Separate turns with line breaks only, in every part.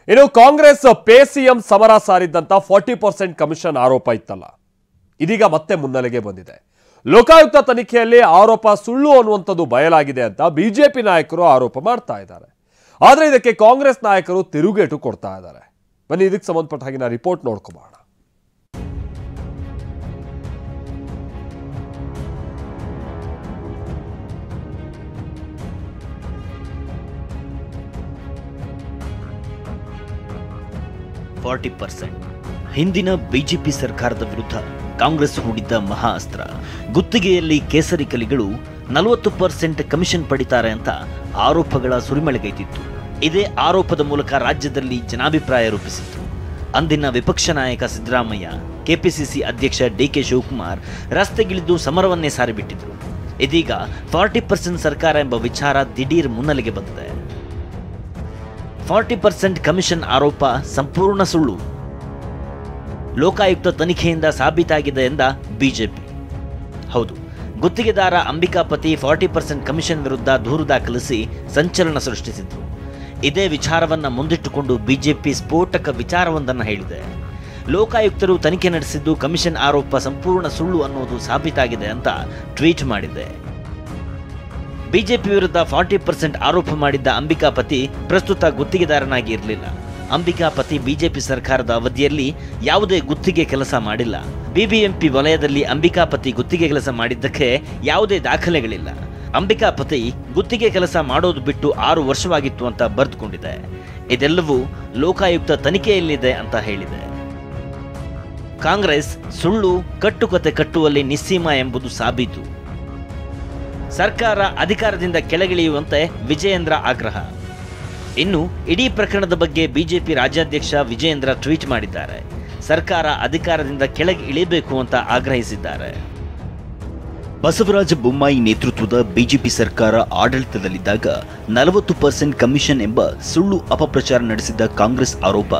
ಇನ್ನು Congress pay CM ಸಮರ ಸಾರಿದ್ದಂತ 40% commission ಆರೋಪ ಇತ್ತಲ್ಲ, ಇದೀಗ ಮತ್ತೆ ಮುನ್ನೆಲೆಗೆ ಬಂದಿದೆ. ಲೋಕಾಯುಕ್ತ ತನಿಖೆಯಲ್ಲಿ ಆರೋಪ ಸುಳ್ಳು ಅನ್ನುವಂಥದ್ದು ಬಯಲಾಗಿದೆ ಅಂತ ಬಿಜೆಪಿ ನಾಯಕರು ಆರೋಪ ಮಾಡ್ತಾ ಇದ್ದಾರೆ. ಆದರೆ ಇದಕ್ಕೆ ಕಾಂಗ್ರೆಸ್ ನಾಯಕರು ತಿರುಗೇಟು ಕೊಡ್ತಾ ಇದ್ದಾರೆ. ಬನ್ನಿ ಇದಕ್ಕೆ ಸಂಬಂಧಪಟ್ಟ ಹಾಗೆ ರಿಪೋರ್ಟ್ ನೋಡ್ಕೋಬೋಣ.
ಹಿಂದಿನ ಬಿಜೆಪಿ ಸರ್ಕಾರದ ವಿರುದ್ಧ ಕಾಂಗ್ರೆಸ್ ಹೂಡಿದ್ದ ಮಹಾ ಅಸ್ತ್ರ. ಗುತ್ತಿಗೆಯಲ್ಲಿ ಕೇಸರಿ ಕಲಿಗಳು 40% ಕಮಿಷನ್ ಪಡಿತಾರೆ ಅಂತ ಆರೋಪಗಳ ಸುರಿಮಳೆಗೈದಿತ್ತು. ಇದೇ ಆರೋಪದ ಮೂಲಕ ರಾಜ್ಯದಲ್ಲಿ ಜನಾಭಿಪ್ರಾಯ ರೂಪಿಸಿತ್ತು. ಅಂದಿನ ವಿಪಕ್ಷ ನಾಯಕ ಸಿದ್ದರಾಮಯ್ಯ, ಕೆಪಿಸಿಸಿ ಅಧ್ಯಕ್ಷ ಡಿಕೆ ಶಿವಕುಮಾರ್ ರಸ್ತೆಗಿಳಿದು ಸಮರವನ್ನೇ ಸಾರಿಬಿಟ್ಟಿದ್ರು. ಇದೀಗ 40% ಸರ್ಕಾರ ಎಂಬ ವಿಚಾರ ದಿಢೀರ್ ಮುನ್ನೆಲೆಗೆ ಬಂದಿದೆ. 40% ಕಮಿಷನ್ ಆರೋಪ ಸಂಪೂರ್ಣ ಸುಳ್ಳು. ಲೋಕಾಯುಕ್ತ ತನಿಖೆಯಿಂದ ಸಾಬೀತಾಗಿದೆ ಎಂದ ಬಿಜೆಪಿ. ಹೌದು, ಗುತ್ತಿಗೆದಾರ ಅಂಬಿಕಾಪತಿ 40% ಕಮಿಷನ್ ವಿರುದ್ಧ ದೂರು ದಾಖಲಿಸಿ ಸಂಚಲನ ಸೃಷ್ಟಿಸಿದ್ರು. ಇದೇ ವಿಚಾರವನ್ನ ಮುಂದಿಟ್ಟುಕೊಂಡು ಬಿಜೆಪಿ ಸ್ಫೋಟಕ ವಿಚಾರವೊಂದನ್ನು ಹೇಳಿದೆ. ಲೋಕಾಯುಕ್ತರು ತನಿಖೆ ನಡೆಸಿದ್ದು ಕಮಿಷನ್ ಆರೋಪ ಸಂಪೂರ್ಣ ಸುಳ್ಳು ಅನ್ನೋದು ಸಾಬೀತಾಗಿದೆ ಅಂತ ಟ್ವೀಟ್ ಮಾಡಿದೆ. ಬಿಜೆಪಿ ವಿರುದ್ಧ 40% ಆರೋಪ ಮಾಡಿದ್ದ ಅಂಬಿಕಾಪತಿ ಪ್ರಸ್ತುತ ಗುತ್ತಿಗೆದಾರನಾಗಿ ಇರಲಿಲ್ಲ. ಅಂಬಿಕಾಪತಿ ಬಿಜೆಪಿ ಸರ್ಕಾರದ ಅವಧಿಯಲ್ಲಿ ಯಾವುದೇ ಗುತ್ತಿಗೆ ಕೆಲಸ ಮಾಡಿಲ್ಲ. ಬಿಬಿಎಂಪಿ ವಲಯದಲ್ಲಿ ಅಂಬಿಕಾಪತಿ ಗುತ್ತಿಗೆ ಕೆಲಸ ಮಾಡಿದ್ದಕ್ಕೆ ಯಾವುದೇ ದಾಖಲೆಗಳಿಲ್ಲ. ಅಂಬಿಕಾಪತಿ ಗುತ್ತಿಗೆ ಕೆಲಸ ಮಾಡೋದು ಬಿಟ್ಟು 6 ವರ್ಷವಾಗಿತ್ತು ಅಂತ ಬರೆದುಕೊಂಡಿದೆ. ಇದೆಲ್ಲವೂ ಲೋಕಾಯುಕ್ತ ತನಿಖೆಯಲ್ಲಿದೆ ಅಂತ ಹೇಳಿದೆ. ಕಾಂಗ್ರೆಸ್ ಸುಳ್ಳು ಕಟ್ಟುಕತೆ ಕಟ್ಟುವಲ್ಲಿ ನಿಸ್ಸೀಮ ಎಂಬುದು ಸಾಬೀತು. ಸರ್ಕಾರ ಅಧಿಕಾರದಿಂದ ಕೆಳಗಿಳಿಯುವಂತೆ ವಿಜಯೇಂದ್ರ ಆಗ್ರಹ. ಇನ್ನು ಇಡೀ ಪ್ರಕರಣದ ಬಗ್ಗೆ ಬಿಜೆಪಿ ರಾಜ್ಯಾಧ್ಯಕ್ಷ ವಿಜಯೇಂದ್ರ ಟ್ವೀಟ್ ಮಾಡಿದ್ದಾರೆ. ಸರ್ಕಾರ ಅಧಿಕಾರದಿಂದ ಕೆಳಗೆ ಇಳಿಬೇಕು ಅಂತ ಆಗ್ರಹಿಸಿದ್ದಾರೆ. ಬಸವರಾಜ ಬೊಮ್ಮಾಯಿ ನೇತೃತ್ವದ ಬಿಜೆಪಿ ಸರ್ಕಾರ ಆಡಳಿತದಲ್ಲಿದ್ದಾಗ 40% ಕಮಿಷನ್ ಎಂಬ ಸುಳ್ಳು ಅಪಪ್ರಚಾರ ನಡೆಸಿದ್ದ ಕಾಂಗ್ರೆಸ್ ಆರೋಪ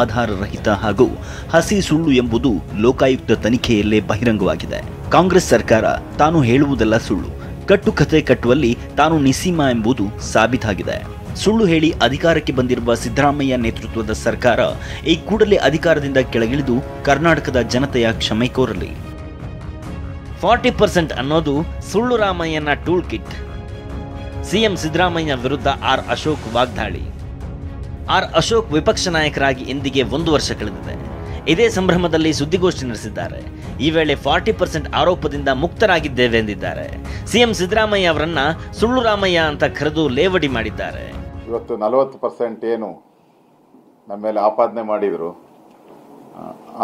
ಆಧಾರರಹಿತ ಹಾಗೂ ಹಸಿ ಸುಳ್ಳು ಎಂಬುದು ಲೋಕಾಯುಕ್ತ ತನಿಖೆಯಲ್ಲೇ ಬಹಿರಂಗವಾಗಿದೆ. ಕಾಂಗ್ರೆಸ್ ಸರ್ಕಾರ ತಾನು ಹೇಳುವುದೆಲ್ಲ ಸುಳ್ಳು, ಕಟ್ಟುಕತೆ ಕಟ್ಟುವಲ್ಲಿ ತಾನು ನಿಸ್ಸೀಮ ಎಂಬುದು ಸಾಬೀತಾಗಿದೆ. ಸುಳ್ಳು ಹೇಳಿ ಅಧಿಕಾರಕ್ಕೆ ಬಂದಿರುವ ಸಿದ್ದರಾಮಯ್ಯ ನೇತೃತ್ವದ ಸರ್ಕಾರ ಈ ಕೂಡಲೇ ಅಧಿಕಾರದಿಂದ ಕೆಳಗಿಳಿದು ಕರ್ನಾಟಕದ ಜನತೆಯ ಕ್ಷಮೆ ಕೋರಲಿ. 40% ಅನ್ನೋದು ಸುಳ್ಳು ರಾಮಯ್ಯನ ಟೂಲ್ ಕಿಟ್. ಸಿಎಂ ಸಿದ್ದರಾಮಯ್ಯ ವಿರುದ್ಧ ಆರ್ ಅಶೋಕ್ ವಾಗ್ದಾಳಿ. ಆರ್ ಅಶೋಕ್ ವಿಪಕ್ಷ ನಾಯಕರಾಗಿ ಇಂದಿಗೆ 1 ವರ್ಷ ಕಳೆದಿದೆ. ಇದೇ ಸಂಭ್ರಮದಲ್ಲಿ ಸುದ್ದಿಗೋಷ್ಠಿ ನಡೆಸಿದ್ದಾರೆ. ಈ ವೇಳೆ 40% ಆರೋಪದಿಂದ ಮುಕ್ತರಾಗಿದ್ದೇವೆ ಎಂದಿದ್ದಾರೆ. ಸಿಎಂ ಸಿದ್ದರಾಮಯ್ಯ ಅವರನ್ನ ಸುಳ್ಳು ರಾಮಯ್ಯ ಅಂತ ಕರೆದು ಲೇವಡಿ ಮಾಡಿದ್ದಾರೆ.
ಇವತ್ತು 40% ಏನು ನಮ್ಮ ಮೇಲೆ ಆಪಾದನೆ ಮಾಡಿದ್ರು,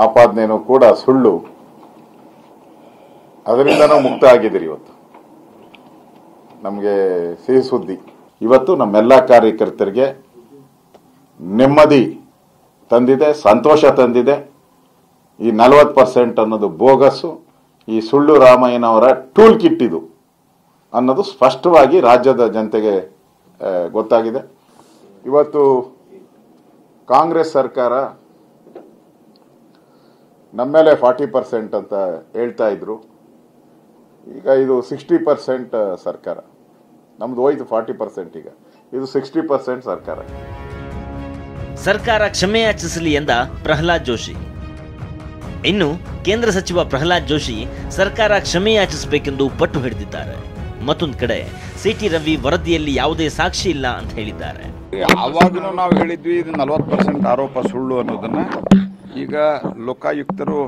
ಆಪಾದನೆನೂ ಕೂಡ ಸುಳ್ಳು. ಅದರಿಂದ ನಾವು ಮುಕ್ತ ಆಗಿದ್ದೀರಿ. ಇವತ್ತು ನಮಗೆ ಸಿಹಿ ಸುದ್ದಿ. ಇವತ್ತು ನಮ್ಮೆಲ್ಲ ಕಾರ್ಯಕರ್ತರಿಗೆ ನೆಮ್ಮದಿ ತಂದಿದೆ, ಸಂತೋಷ ತಂದಿದೆ. ಈ 40% ಅನ್ನೋದು ಬೋಗಸ್ಸು, ಈ ಸುಳ್ಳು ರಾಮಯ್ಯನವರ ಟೂಲ್ ಕಿಟ್ ಇದು ಅನ್ನೋದು ಸ್ಪಷ್ಟವಾಗಿ ರಾಜ್ಯದ ಜನತೆಗೆ ಗೊತ್ತಾಗಿದೆ. ಇವತ್ತು ಕಾಂಗ್ರೆಸ್ ಸರ್ಕಾರ ನಮ್ಮ ಮೇಲೆ 40% ಅಂತ ಹೇಳ್ತಾ ಇದ್ರು. ಈಗ ಇದು 60% ಸರ್ಕಾರ. ನಮ್ದು ಹೋಯ್ತು 40%, ಈಗ ಇದು 60% ಸರ್ಕಾರ.
ಸರ್ಕಾರ ಕ್ಷಮೆ ಯಾಚಿಸಲಿ ಎಂದ ಪ್ರಹ್ಲಾದ್ ಜೋಶಿ. ಇನ್ನು ಕೇಂದ್ರ ಸಚಿವ ಪ್ರಹ್ಲಾದ್ ಜೋಶಿ ಸರ್ಕಾರ ಕ್ಷಮೆ ಯಾಚಿಸಬೇಕೆಂದು ಪಟ್ಟು ಹಿಡಿದಿದ್ದಾರೆ. ಮತ್ತೊಂದು ಕಡೆ ಸಿಟಿ ರವಿ ವರದಿಯಲ್ಲಿ ಯಾವುದೇ ಸಾಕ್ಷಿ ಇಲ್ಲ ಅಂತ ಹೇಳಿದ್ದಾರೆ.
ಆವಾಗಲೂ ನಾವು ಹೇಳಿದ್ವಿ ಇದು 40% ಆರೋಪ ಸುಳ್ಳು ಅನ್ನೋದನ್ನ. ಈಗ ಲೋಕಾಯುಕ್ತರು,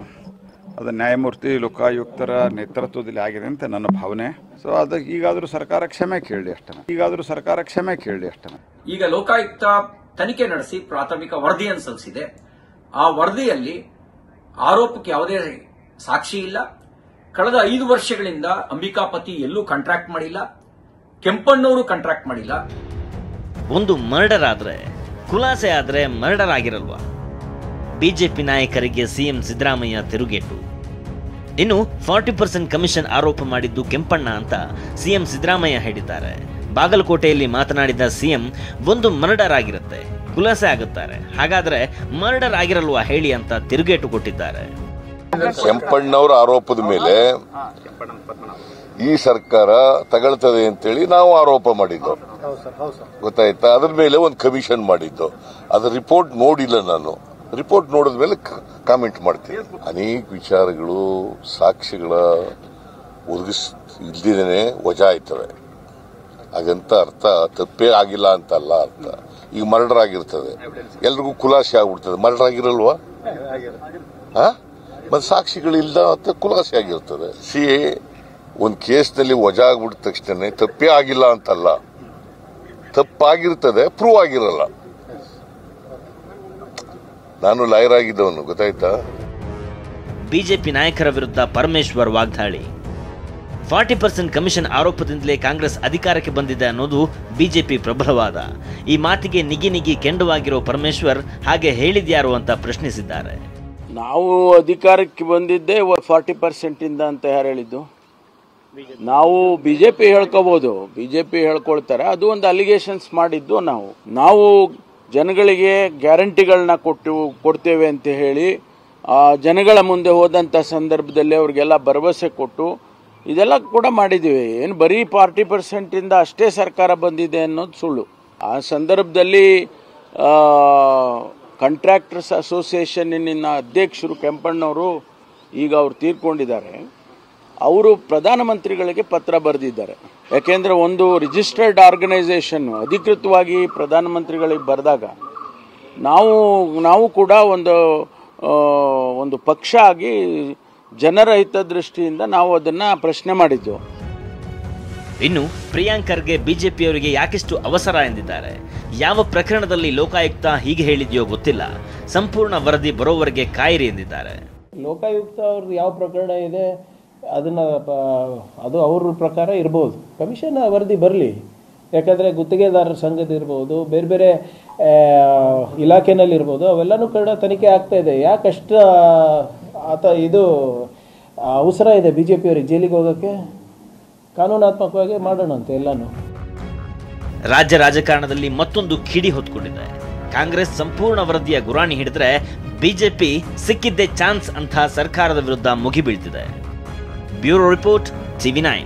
ಅದು ನ್ಯಾಯಮೂರ್ತಿ ಲೋಕಾಯುಕ್ತರ ನೇತೃತ್ವದಲ್ಲಿ ಆಗಿದೆ ಅಂತ ನನ್ನ ಭಾವನೆ. ಸೊ ಅದಕ್ಕೆ ಈಗಾದರೂ ಸರ್ಕಾರ ಕ್ಷಮೆ ಕೇಳಲಿ ಅಷ್ಟೇ.
ಈಗ ಲೋಕಾಯುಕ್ತ ತನಿಖೆ ನಡೆಸಿ ಪ್ರಾಥಮಿಕ ವರದಿಯನ್ನು ಸಲ್ಲಿಸಿದೆ. ಆ ವರದಿಯಲ್ಲಿ ಆರೋಪಕ್ಕೆ ಯಾವುದೇ ಸಾಕ್ಷಿ ಇಲ್ಲ. ಕಳೆದ 5 ವರ್ಷಗಳಿಂದ ಅಂಬಿಕಾಪತಿ ಎಲ್ಲೂ ಕಾಂಟ್ರಾಕ್ಟ್ ಮಾಡಿಲ್ಲ, ಕೆಂಪಣ್ಣವರು ಕಾಂಟ್ರಾಕ್ಟ್ ಮಾಡಿಲ್ಲ.
ಒಂದು ಮರ್ಡರ್ ಆದ್ರೆ, ಖುಲಾಸೆ ಆದ್ರೆ ಮರ್ಡರ್ ಆಗಿರಲ್ವಾ? ಬಿಜೆಪಿ ನಾಯಕರಿಗೆ ಸಿಎಂ ಸಿದ್ದರಾಮಯ್ಯ ತಿರುಗೇಟು. ಇನ್ನು 40% ಕಮಿಷನ್ ಆರೋಪ ಮಾಡಿದ್ದು ಕೆಂಪಣ್ಣ ಅಂತ ಸಿಎಂ ಸಿದ್ದರಾಮಯ್ಯ ಹೇಳಿದ್ದಾರೆ. ಬಾಗಲಕೋಟೆಯಲ್ಲಿ ಮಾತನಾಡಿದ ಸಿಎಂ, ಒಂದು ಮರ್ಡರ್ ಆಗಿರುತ್ತೆ, ಖುಲಾಸೆ ಆಗುತ್ತಾರೆ, ಹಾಗಾದ್ರೆ ಮರ್ಡರ್ ಆಗಿರಲ್ವಾ ಹೇಳಿ ಅಂತ ತಿರುಗೇಟು ಕೊಟ್ಟಿದ್ದಾರೆ.
ಕೆಂಪಣ್ಣವರ ಆರೋಪದ ಮೇಲೆ ಈ ಸರ್ಕಾರ ತಗೊಳ್ತದೆ ಅಂತೇಳಿ ನಾವು ಆರೋಪ ಮಾಡಿದ್ದು, ಗೊತ್ತಾಯ್ತಾ? ಅದ್ರ ಮೇಲೆ ಒಂದು ಕಮಿಷನ್ ಮಾಡಿದ್ದು. ಅದ್ರ ರಿಪೋರ್ಟ್ ನೋಡಿಲ್ಲ ನಾನು. ರಿಪೋರ್ಟ್ ನೋಡಿದ ಮೇಲೆ ಕಾಮೆಂಟ್ ಮಾಡ್ತೀನಿ. ಅನೇಕ ವಿಚಾರಗಳು ಸಾಕ್ಷಿಗಳ ಇಲ್ದಿದ್ದೇನೆ ವಜಾ ಆಯ್ತವೆ. ಹಾಗಂತ ಅರ್ಥ ತಪ್ಪೇ ಆಗಿಲ್ಲ ಅಂತಲ್ಲ ಅರ್ಥ. ಈಗ ಮರ್ಡರ್ ಆಗಿರ್ತದೆ, ಎಲ್ರಿಗೂ ಖುಲಾಸೆ ಆಗ್ಬಿಡ್ತದೆ. ಮರ್ಡರ್ ಆಗಿರಲ್ವಾ? ಮತ್ತೆ ಸಾಕ್ಷಿಗಳಿಲ್ಲ ಅಂತ ಖುಲಾಸೆ ಆಗಿರ್ತದೆ. ಒಂದು ಕೇಸ್ನಲ್ಲಿ ವಜಾ ಆಗ್ಬಿಟ್ಟ ತಕ್ಷಣ ತಪ್ಪೇ ಆಗಿಲ್ಲ ಅಂತಲ್ಲ, ತಪ್ಪಾಗಿರ್ತದೆ, ಪ್ರೂವ್ ಆಗಿರಲ್ಲ. ನಾನು ಲಾಯರ್ ಆಗಿದ್ದವನು, ಗೊತ್ತಾಯ್ತಾ?
ಬಿಜೆಪಿ ನಾಯಕರ ವಿರುದ್ಧ ಪರಮೇಶ್ವರ್ ವಾಗ್ದಾಳಿ. 40% ಕಮಿಷನ್ ಆರೋಪದಿಂದಲೇ ಕಾಂಗ್ರೆಸ್ ಅಧಿಕಾರಕ್ಕೆ ಬಂದಿದೆ ಅನ್ನೋದು ಬಿಜೆಪಿ ಪ್ರಬಲವಾದ. ಈ ಮಾತಿಗೆ ನಿಗಿ ಕೆಂಡವಾಗಿರೋ ಪರಮೇಶ್ವರ್ ಹಾಗೆ ಹೇಳಿದ್ಯಾರು ಅಂತ ಪ್ರಶ್ನಿಸಿದ್ದಾರೆ.
ನಾವು ಅಧಿಕಾರಕ್ಕೆ ಬಂದಿದ್ದೆ 40% ಇಂದ ಅಂತ ಯಾರು ಹೇಳಿದ್ದು? ನಾವು ಬಿಜೆಪಿ ಹೇಳ್ಕೋಬಹುದು, ಬಿಜೆಪಿ ಹೇಳ್ಕೊಳ್ತಾರೆ. ಅದು ಒಂದು ಅಲಿಗೇಷನ್ಸ್ ಮಾಡಿದ್ದು. ನಾವು ಜನಗಳಿಗೆ ಗ್ಯಾರಂಟಿಗಳನ್ನ ಕೊಡ್ತೇವೆ ಅಂತ ಹೇಳಿ ಜನಗಳ ಮುಂದೆ ಹೋದಂಥ ಸಂದರ್ಭದಲ್ಲಿ ಅವ್ರಿಗೆಲ್ಲ ಭರವಸೆ ಕೊಟ್ಟು ಇದೆಲ್ಲ ಕೂಡ ಮಾಡಿದ್ದೀವಿ. ಏನು ಬರೀ 40% ಇಂದ ಅಷ್ಟೇ ಸರ್ಕಾರ ಬಂದಿದೆ ಅನ್ನೋದು ಸುಳ್ಳು. ಆ ಸಂದರ್ಭದಲ್ಲಿ ಕಾಂಟ್ರಾಕ್ಟರ್ಸ್ ಅಸೋಸಿಯೇಷನ್ನಿನ ಅಧ್ಯಕ್ಷರು ಕೆಂಪಣ್ಣವರು, ಈಗ ಅವರು ತೀರ್ಕೊಂಡಿದ್ದಾರೆ, ಅವರು ಪ್ರಧಾನಮಂತ್ರಿಗಳಿಗೆ ಪತ್ರ ಬರೆದಿದ್ದಾರೆ. ಯಾಕೆಂದರೆ ಒಂದು ರಿಜಿಸ್ಟರ್ಡ್ ಆರ್ಗನೈಸೇಷನ್ ಅಧಿಕೃತವಾಗಿ ಪ್ರಧಾನಮಂತ್ರಿಗಳಿಗೆ ಬರೆದಾಗ ನಾವು ಕೂಡ ಒಂದು ಪಕ್ಷ ಆಗಿ ಜನರ ಹಿತದೃಷ್ಟಿಯಿಂದ ನಾವು ಅದನ್ನು ಪ್ರಶ್ನೆ ಮಾಡಿದ್ದು.
ಇನ್ನು ಪ್ರಿಯಾಂಕ್ ಖರ್ಗೆ ಬಿಜೆಪಿಯವರಿಗೆ ಯಾಕಿಷ್ಟು ಅವಸರ ಎಂದಿದ್ದಾರೆ. ಯಾವ ಪ್ರಕರಣದಲ್ಲಿ ಲೋಕಾಯುಕ್ತ ಹೀಗೆ ಹೇಳಿದೆಯೋ ಗೊತ್ತಿಲ್ಲ, ಸಂಪೂರ್ಣ ವರದಿ ಬರೋವರೆಗೆ ಕಾಯಿರಿ ಎಂದಿದ್ದಾರೆ.
ಲೋಕಾಯುಕ್ತ ಅವ್ರದ್ದು ಯಾವ ಪ್ರಕರಣ ಇದೆ ಅದು ಅವ್ರ ಪ್ರಕಾರ ಇರ್ಬೋದು. ಕಮಿಷನ್ ವರದಿ ಬರಲಿ. ಯಾಕಂದರೆ ಗುತ್ತಿಗೆದಾರರ ಸಂಘದಿರ್ಬೋದು, ಬೇರೆ ಬೇರೆ ಇಲಾಖೆನಲ್ಲಿರ್ಬೋದು, ಅವೆಲ್ಲನೂ ಕೂಡ ತನಿಖೆ ಆಗ್ತಾ ಇದೆ. ಯಾಕಷ್ಟು ಇದು ಅವಸರ ಇದೆ ಬಿ ಜೆ ಪಿಯವರಿಗೆ ಜೈಲಿಗೆ ಹೋಗೋಕ್ಕೆ? ಕಾನೂನಾತ್ಮಕವಾಗಿ ಮಾಡೋಣ ಅಂತ ಎಲ್ಲನೂ.
ರಾಜ್ಯ ರಾಜಕಾರಣದಲ್ಲಿ ಮತ್ತೊಂದು ಕಿಡಿ ಹೊತ್ಕೊಂಡಿದೆ. ಕಾಂಗ್ರೆಸ್ ಸಂಪೂರ್ಣ ವರದಿಯ ಗುರಾಣಿ ಹಿಡಿದ್ರೆ ಬಿಜೆಪಿ ಸಿಕ್ಕಿದ್ದೇ ಚಾನ್ಸ್ ಅಂತ ಸರ್ಕಾರದ ವಿರುದ್ಧ ಮುಗಿಬೀಳ್ತಿದೆ. Bureau report, TV9.